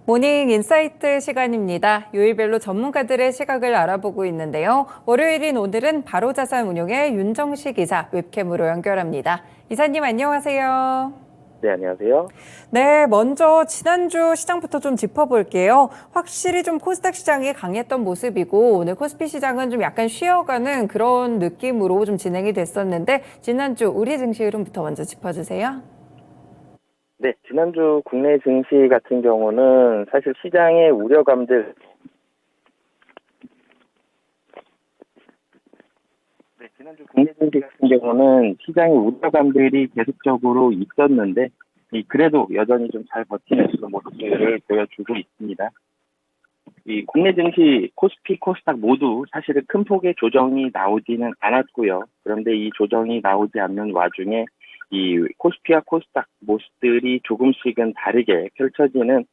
모닝 인사이트 시간입니다. 요일별로 전문가들의 시각을 알아보고 있는데요. 월요일인 오늘은 바로자산운용의 윤정식 이사 웹캠으로 연결합니다. 이사님 안녕하세요. 네, 안녕하세요. 네, 먼저 지난주 시장부터 좀 짚어볼게요. 확실히 좀 코스닥 시장이 강했던 모습이고 오늘 코스피 시장은 좀 약간 쉬어가는 그런 느낌으로 좀 진행이 됐었는데 지난주 우리 증시 흐름부터 먼저 짚어주세요. 네, 지난주 국내 증시 같은 경우는 사실 시장의 우려감들, 네, 지난주 국내 증시 같은 경우는 시장의 우려감들이 계속적으로 있었는데, 그래도 여전히 좀 잘 버티는 그런 모습들을 보여주고 있습니다. 이 국내 증시 코스피, 코스닥 모두 사실은 큰 폭의 조정이 나오지는 않았고요. 그런데 이 조정이 나오지 않는 와중에 이 코스피와 코스닥 모습들이 조금씩은 다르게 펼쳐지는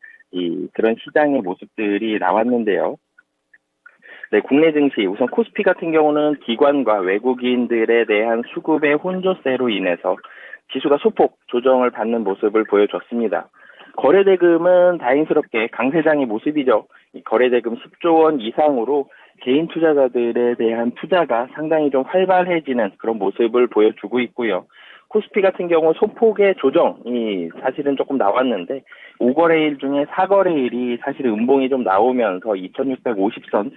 그런 시장의 모습들이 나왔는데요. 네, 국내 증시 우선 코스피 같은 경우는 기관과 외국인들에 대한 수급의 혼조세로 인해서 지수가 소폭 조정을 받는 모습을 보여줬습니다. 거래대금은 다행스럽게 강세장의 모습이죠. 이 거래대금 10조 원 이상으로 개인 투자자들에 대한 투자가 상당히 좀 활발해지는 그런 모습을 보여주고 있고요. 코스피 같은 경우 소폭의 조정이 사실은 조금 나왔는데 5거래일 중에 4거래일이 사실은 음봉이 좀 나오면서 2650선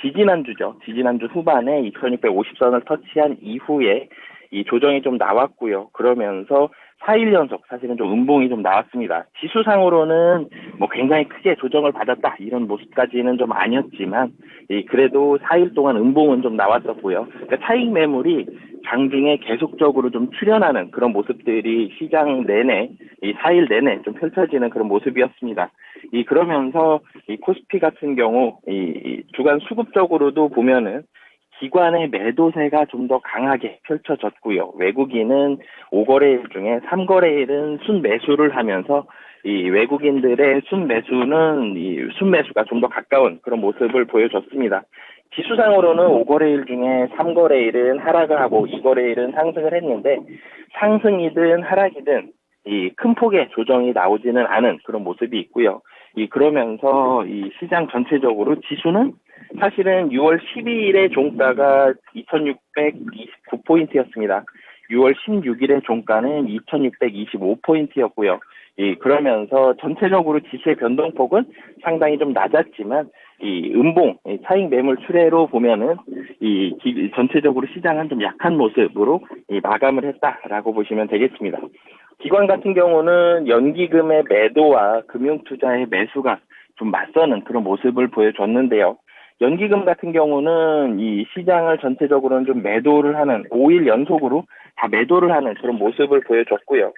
지지난주죠. 지지난주 후반에 2650선을 터치한 이후에 이 조정이 좀 나왔고요. 그러면서 4일 연속 사실은 좀 음봉이 좀 나왔습니다. 지수상으로는 뭐 굉장히 크게 조정을 받았다 이런 모습까지는 좀 아니었지만 그래도 4일 동안 음봉은 좀 나왔었고요. 그러니까 차익 매물이 장중에 계속적으로 좀 출현하는 그런 모습들이 시장 내내 이 4일 내내 좀 펼쳐지는 그런 모습이었습니다. 그러면서 이 코스피 같은 경우 이 주간 수급적으로도 보면은 기관의 매도세가 좀 더 강하게 펼쳐졌고요. 외국인은 5거래일 중에 3거래일은 순매수를 하면서 이 외국인들의 순매수가 좀 더 가까운 그런 모습을 보여줬습니다. 지수상으로는 5거래일 중에 3거래일은 하락을 하고 2거래일은 상승을 했는데 상승이든 하락이든 이 큰 폭의 조정이 나오지는 않은 그런 모습이 있고요. 그러면서 이 시장 전체적으로 지수는 사실은 6월 12일의 종가가 2629포인트였습니다. 6월 16일의 종가는 2625포인트였고요. 그러면서 전체적으로 지수의 변동폭은 상당히 좀 낮았지만 음봉, 차익 매물 출회로 보면은 전체적으로 시장은 좀 약한 모습으로 마감을 했다라고 보시면 되겠습니다. 기관 같은 경우는 연기금의 매도와 금융투자의 매수가 좀 맞서는 그런 모습을 보여줬는데요. 연기금 같은 경우는 이 시장을 전체적으로는 좀 매도를 하는 5일 연속으로 다 매도를 하는 그런 모습을 보여줬고요.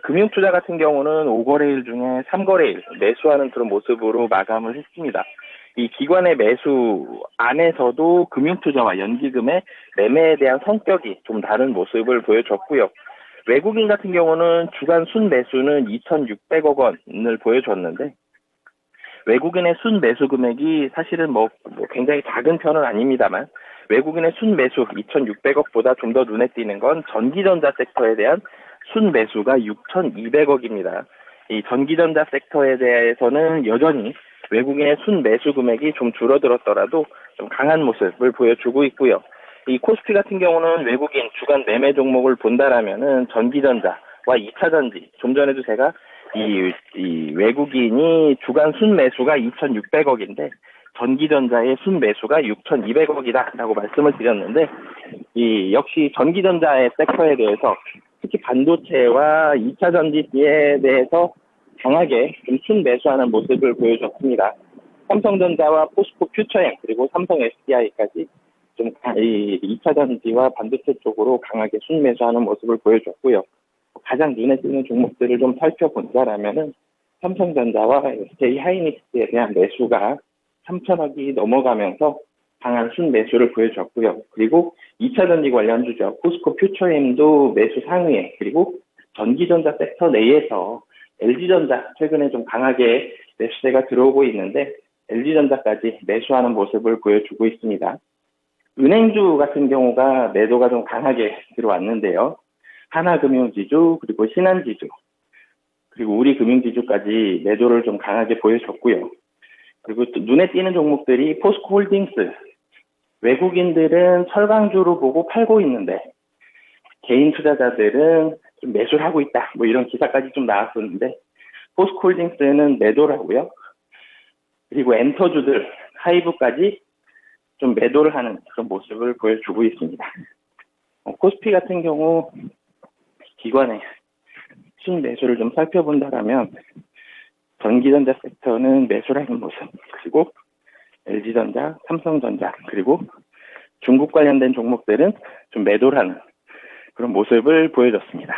금융투자 같은 경우는 5거래일 중에 3거래일 매수하는 그런 모습으로 마감을 했습니다. 기관의 매수 안에서도 금융투자와 연기금의 매매에 대한 성격이 좀 다른 모습을 보여줬고요. 외국인 같은 경우는 주간 순매수는 2,600억 원을 보여줬는데 외국인의 순매수 금액이 사실은 뭐 굉장히 작은 편은 아닙니다만 외국인의 순매수 2,600억보다 좀 더 눈에 띄는 건 전기전자 섹터에 대한 순매수가 6,200억입니다. 이 전기전자 섹터에 대해서는 여전히 외국인의 순매수 금액이 좀 줄어들었더라도 좀 강한 모습을 보여주고 있고요. 코스피 같은 경우는 외국인 주간 매매 종목을 본다라면은 전기전자와 2차전지, 좀 전에도 제가 외국인이 주간 순매수가 2,600억인데 전기전자의 순매수가 6,200억이다라고 말씀을 드렸는데 역시 전기전자의 섹터에 대해서 특히 반도체와 2차 전지에 대해서 강하게 좀 순매수하는 모습을 보여줬습니다. 삼성전자와 포스코 퓨처엠 그리고 삼성 SDI까지 좀 2차 전지와 반도체 쪽으로 강하게 순매수하는 모습을 보여줬고요. 가장 눈에 띄는 종목들을 좀 살펴본다라면은 삼성전자와 SK 하이닉스에 대한 매수가 3천억이 넘어가면서 강한 순매수를 보여줬고요. 그리고 2차 전지 관련주죠. 포스코 퓨처엠도 매수 상위에 그리고 전기전자 섹터 내에서 LG전자 최근에 좀 강하게 매수세가 들어오고 있는데 LG전자까지 매수하는 모습을 보여주고 있습니다. 은행주 같은 경우가 매도가 좀 강하게 들어왔는데요. 하나금융지주 그리고 신한지주 그리고 우리 금융지주까지 매도를 좀 강하게 보여줬고요. 그리고 또 눈에 띄는 종목들이 포스코홀딩스, 외국인들은 철강주로 보고 팔고 있는데 개인 투자자들은 좀 매수를 하고 있다. 뭐 이런 기사까지 좀 나왔었는데 포스코홀딩스는 매도를 하고요. 그리고 엔터주들, 하이브까지 좀 매도를 하는 그런 모습을 보여주고 있습니다. 코스피 같은 경우 기관의 순매수를 좀 살펴본다면 전기전자 섹터는 매수를 하는 모습, 그리고 LG전자, 삼성전자, 그리고 중국 관련된 종목들은 좀 매도를 하는 그런 모습을 보여줬습니다.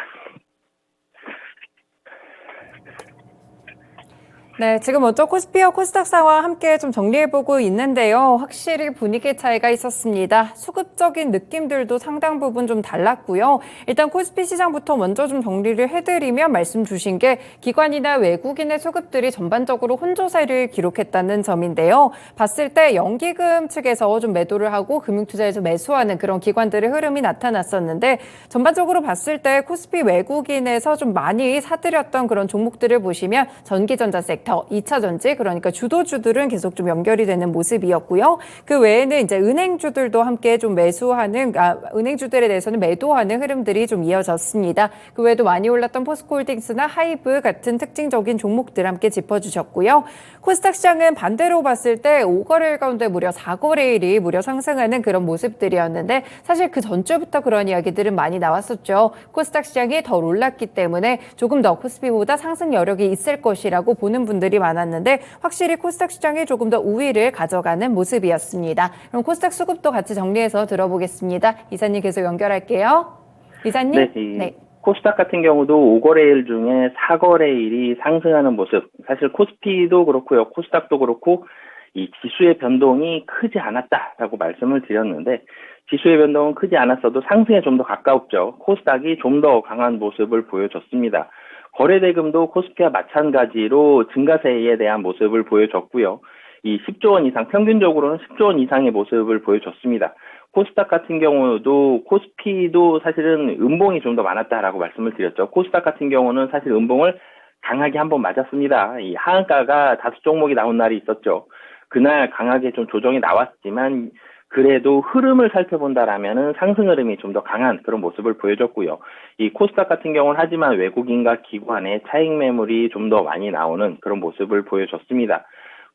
네, 지금 먼저 코스피와 코스닥 상황 함께 좀 정리해보고 있는데요. 확실히 분위기 차이가 있었습니다. 수급적인 느낌들도 상당 부분 좀 달랐고요. 일단 코스피 시장부터 먼저 좀 정리를 해드리면 말씀 주신 게 기관이나 외국인의 수급들이 전반적으로 혼조세를 기록했다는 점인데요. 봤을 때 연기금 측에서 좀 매도를 하고 금융투자에서 매수하는 그런 기관들의 흐름이 나타났었는데 전반적으로 봤을 때 코스피 외국인에서 좀 많이 사들였던 그런 종목들을 보시면 전기전자 섹터, 2차 전지, 그러니까 주도주들은 계속 좀 연결이 되는 모습이었고요. 그 외에는 이제 은행주들도 함께 좀 매수하는, 은행주들에 대해서는 매도하는 흐름들이 좀 이어졌습니다. 그 외에도 많이 올랐던 포스코홀딩스나 하이브 같은 특징적인 종목들 함께 짚어주셨고요. 코스닥 시장은 반대로 봤을 때 5거래일 가운데 무려 4거래일이 무려 상승하는 그런 모습들이었는데 사실 그 전주부터 그런 이야기들은 많이 나왔었죠. 코스닥 시장이 덜 올랐기 때문에 조금 더 코스피보다 상승 여력이 있을 것이라고 보는 분들이 많았는데 확실히 코스닥 시장이 조금 더 우위를 가져가는 모습이었습니다. 그럼 코스닥 수급도 같이 정리해서 들어보겠습니다. 이사님 계속 연결할게요. 이사님? 네. 코스닥 같은 경우도 5거래일 중에 4거래일이 상승하는 모습. 사실 코스피도 그렇고요. 코스닥도 그렇고 이 지수의 변동이 크지 않았다라고 말씀을 드렸는데 지수의 변동은 크지 않았어도 상승에 좀 더 가까웠죠. 코스닥이 좀 더 강한 모습을 보여줬습니다. 거래대금도 코스피와 마찬가지로 증가세에 대한 모습을 보여줬고요. 이 10조 원 이상, 평균적으로는 10조 원 이상의 모습을 보여줬습니다. 코스닥 같은 경우도 코스피도 사실은 음봉이 좀 더 많았다라고 말씀을 드렸죠. 코스닥 같은 경우는 사실 음봉을 강하게 한번 맞았습니다. 이 하한가가 다수 종목이 나온 날이 있었죠. 그날 강하게 좀 조정이 나왔지만 그래도 흐름을 살펴본다라면은 상승 흐름이 좀 더 강한 그런 모습을 보여줬고요. 이 코스닥 같은 경우는 하지만 외국인과 기관의 차익 매물이 좀 더 많이 나오는 그런 모습을 보여줬습니다.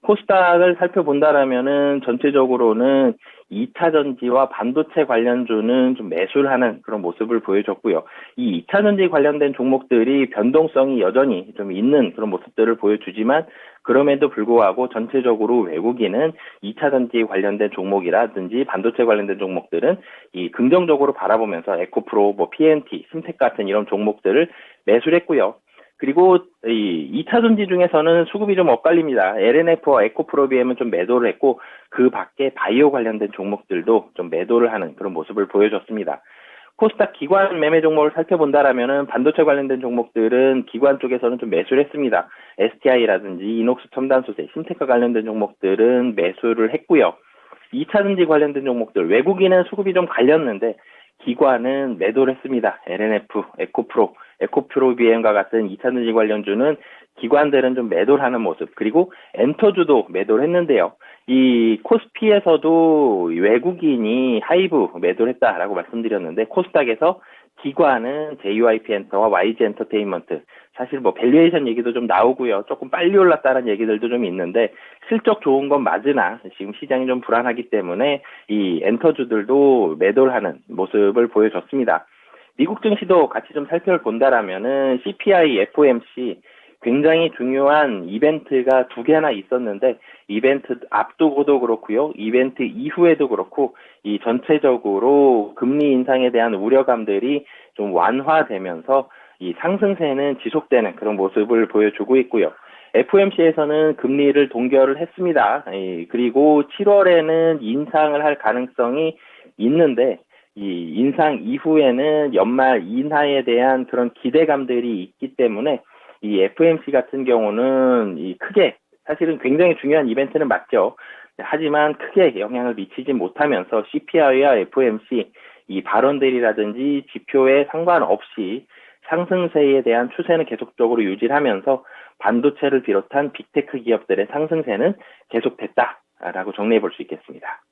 코스닥을 살펴본다라면은 전체적으로는 2차 전지와 반도체 관련주는 좀 매수를 하는 그런 모습을 보여줬고요. 이 2차 전지 관련된 종목들이 변동성이 여전히 좀 있는 그런 모습들을 보여주지만 그럼에도 불구하고 전체적으로 외국인은 2차 전지 관련된 종목이라든지 반도체 관련된 종목들은 이 긍정적으로 바라보면서 에코프로, PNT, 심텍 같은 이런 종목들을 매수를 했고요. 그리고 이 2차 전지 중에서는 수급이 좀 엇갈립니다. LNF와 에코프로비엠은 좀 매도를 했고 그 밖에 바이오 관련된 종목들도 좀 매도를 하는 그런 모습을 보여줬습니다. 코스닥 기관 매매 종목을 살펴본다라면은 반도체 관련된 종목들은 기관 쪽에서는 좀 매수를 했습니다. STI라든지 이녹스 첨단소재, 심테크 관련된 종목들은 매수를 했고요. 2차 전지 관련된 종목들, 외국인은 수급이 좀 갈렸는데 기관은 매도를 했습니다. LNF, 에코프로비엠과 같은 2차 전지 관련주는 기관들은 좀 매도를 하는 모습, 그리고 엔터주도 매도를 했는데요. 이 코스피에서도 외국인이 하이브 매도를 했다라고 말씀드렸는데 코스닥에서 기관은 JYP 엔터와 YG 엔터테인먼트, 사실 밸류에이션 얘기도 좀 나오고요. 조금 빨리 올랐다는 얘기들도 좀 있는데 실적 좋은 건 맞으나 지금 시장이 좀 불안하기 때문에 이 엔터주들도 매도를 하는 모습을 보여줬습니다. 미국 증시도 같이 좀 살펴본다라면은 CPI, FOMC 굉장히 중요한 이벤트가 두 개나 있었는데 이벤트 앞두고도 그렇고요. 이벤트 이후에도 그렇고 이 전체적으로 금리 인상에 대한 우려감들이 좀 완화되면서 이 상승세는 지속되는 그런 모습을 보여주고 있고요. FOMC에서는 금리를 동결을 했습니다. 그리고 7월에는 인상을 할 가능성이 있는데 이 인상 이후에는 연말 인하에 대한 그런 기대감들이 있기 때문에 이 FOMC 같은 경우는 이 크게 사실은 굉장히 중요한 이벤트는 맞죠. 하지만 크게 영향을 미치지 못하면서 CPI와 FOMC 이 발언들이라든지 지표에 상관없이 상승세에 대한 추세는 계속적으로 유지하면서 반도체를 비롯한 빅테크 기업들의 상승세는 계속됐다라고 정리해 볼 수 있겠습니다.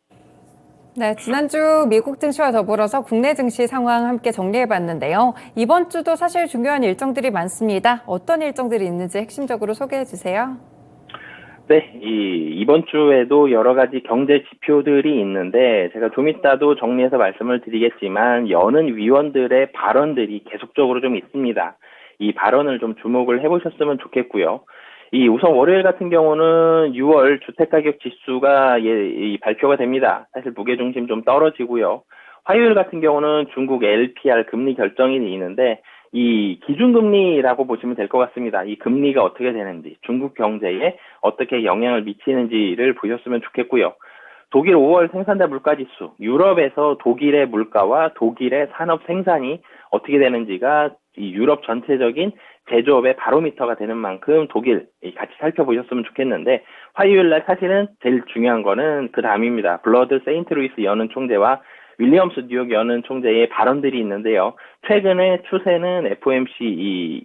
네, 지난주 미국 증시와 더불어서 국내 증시 상황 함께 정리해봤는데요. 이번 주도 사실 중요한 일정들이 많습니다. 어떤 일정들이 있는지 핵심적으로 소개해 주세요. 네, 이번 주에도 여러 가지 경제 지표들이 있는데 제가 좀 이따도 정리해서 말씀을 드리겠지만 여는 위원들의 발언들이 계속적으로 좀 있습니다. 이 발언을 좀 주목을 해보셨으면 좋겠고요. 우선 월요일 같은 경우는 6월 주택가격 지수가 발표가 됩니다. 사실 무게중심 좀 떨어지고요. 화요일 같은 경우는 중국 LPR 금리 결정이 있는데 이 기준금리라고 보시면 될 것 같습니다. 이 금리가 어떻게 되는지, 중국 경제에 어떻게 영향을 미치는지를 보셨으면 좋겠고요. 독일 5월 생산자 물가지수, 유럽에서 독일의 물가와 독일의 산업 생산이 어떻게 되는지가 이 유럽 전체적인 제조업의 바로미터가 되는 만큼 독일 같이 살펴보셨으면 좋겠는데 화요일 날 사실은 제일 중요한 거는 그 다음입니다. 블러드 세인트루이스 연은 총재와 윌리엄스 뉴욕 연은 총재의 발언들이 있는데요. 최근의 추세는 FOMC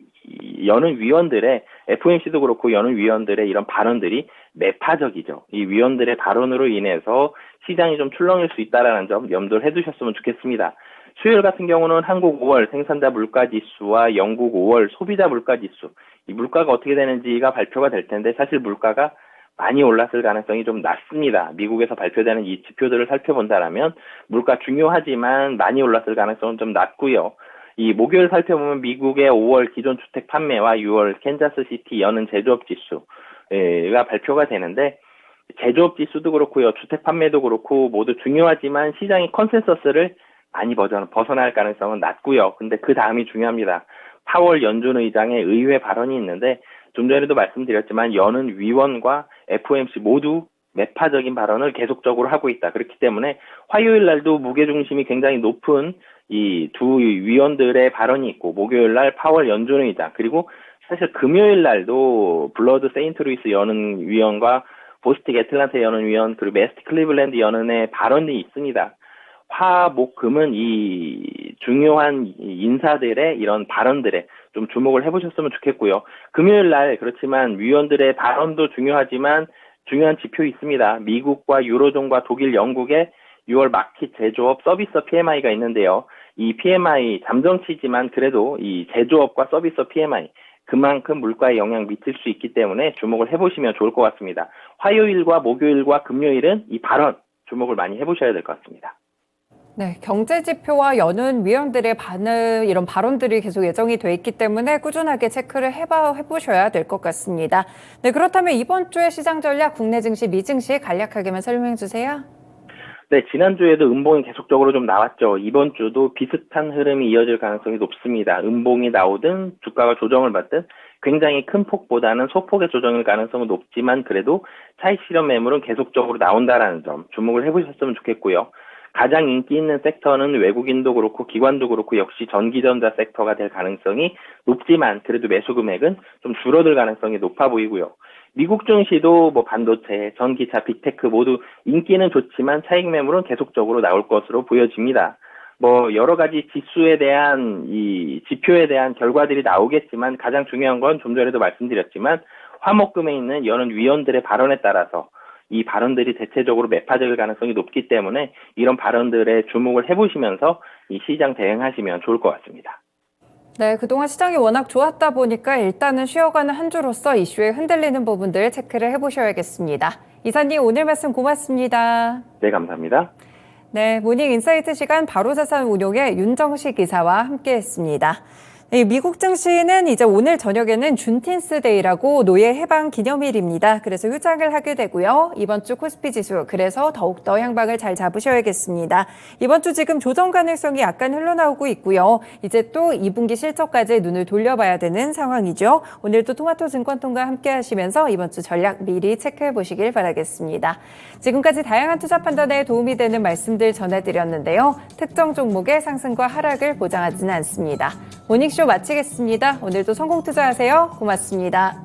연은 위원들의 FOMC도 그렇고 연은 위원들의 이런 발언들이 매파적이죠. 이 위원들의 발언으로 인해서 시장이 좀 출렁일 수 있다라는 점 염두를 해두셨으면 좋겠습니다. 수요일 같은 경우는 한국 5월 생산자 물가지수와 영국 5월 소비자 물가지수, 이 물가가 어떻게 되는지가 발표가 될 텐데 사실 물가가 많이 올랐을 가능성이 좀 낮습니다. 미국에서 발표되는 이 지표들을 살펴본다라면 물가 중요하지만 많이 올랐을 가능성은 좀 낮고요. 이 목요일 살펴보면 미국의 5월 기존 주택 판매와 6월 캔자스 시티 여는 제조업 지수가 발표가 되는데 제조업 지수도 그렇고요. 주택 판매도 그렇고 모두 중요하지만 시장이 컨센서스를 많이 벗어날 가능성은 낮고요. 근데 그 다음이 중요합니다. 파월 연준 의장의 의회 발언이 있는데 좀 전에도 말씀드렸지만 연은 위원과 FOMC 모두 매파적인 발언을 계속적으로 하고 있다. 그렇기 때문에 화요일 날도 무게중심이 굉장히 높은 이 두 위원들의 발언이 있고 목요일 날 파월 연준 의장 그리고 사실 금요일 날도 블러드 세인트루이스 연은 위원과 보스틱 애틀란타 연은 위원 그리고 메스트 클리블랜드 연은의 발언이 있습니다. 화, 목, 금은 이 중요한 인사들의 이런 발언들에 좀 주목을 해보셨으면 좋겠고요. 금요일 날 그렇지만 위원들의 발언도 중요하지만 중요한 지표 있습니다. 미국과 유로존과 독일, 영국의 6월 마켓 제조업 서비스 PMI가 있는데요. 이 PMI 잠정치지만 그래도 이 제조업과 서비스 PMI 그만큼 물가에 영향 미칠 수 있기 때문에 주목을 해보시면 좋을 것 같습니다. 화요일과 목요일과 금요일은 이 발언 주목을 많이 해보셔야 될 것 같습니다. 네, 경제 지표와 여는 위원들의 이런 발언들이 계속 예정이 돼 있기 때문에 꾸준하게 체크를 해보셔야 될 것 같습니다. 네, 그렇다면 이번 주의 시장 전략, 국내 증시, 미증시 간략하게만 설명해 주세요. 네, 지난주에도 음봉이 계속적으로 좀 나왔죠. 이번 주도 비슷한 흐름이 이어질 가능성이 높습니다. 음봉이 나오든 주가가 조정을 받든 굉장히 큰 폭보다는 소폭의 조정일 가능성은 높지만 그래도 차익 실현 매물은 계속적으로 나온다라는 점 주목을 해보셨으면 좋겠고요. 가장 인기 있는 섹터는 외국인도 그렇고 기관도 그렇고 역시 전기전자 섹터가 될 가능성이 높지만 그래도 매수 금액은 좀 줄어들 가능성이 높아 보이고요. 미국 증시도 반도체, 전기차, 빅테크 모두 인기는 좋지만 차익 매물은 계속적으로 나올 것으로 보여집니다. 여러 가지 지수에 대한 이 지표에 대한 결과들이 나오겠지만 가장 중요한 건 좀 전에도 말씀드렸지만 화목금에 있는 여는 위원들의 발언에 따라서 이 발언들이 대체적으로 매파적일 가능성이 높기 때문에 이런 발언들에 주목을 해보시면서 이 시장 대응하시면 좋을 것 같습니다. 네, 그동안 시장이 워낙 좋았다 보니까 일단은 쉬어가는 한 주로서 이슈에 흔들리는 부분들 체크를 해보셔야겠습니다. 이사님 오늘 말씀 고맙습니다. 네, 감사합니다. 네, 모닝 인사이트 시간 바로자산운용의 윤정식 이사와 함께했습니다. 네, 미국 증시는 이제 오늘 저녁에는 준틴스 데이라고 노예 해방 기념일입니다. 그래서 휴장을 하게 되고요. 이번 주 코스피 지수 그래서 더욱더 향방을 잘 잡으셔야겠습니다. 이번 주 지금 조정 가능성이 약간 흘러나오고 있고요. 이제 또 2분기 실적까지 눈을 돌려봐야 되는 상황이죠. 오늘도 토마토 증권통과 함께 하시면서 이번 주 전략 미리 체크해 보시길 바라겠습니다. 지금까지 다양한 투자 판단에 도움이 되는 말씀들 전해드렸는데요. 특정 종목의 상승과 하락을 보장하지는 않습니다. 모닝쇼 마치겠습니다. 오늘도 성공 투자하세요. 고맙습니다.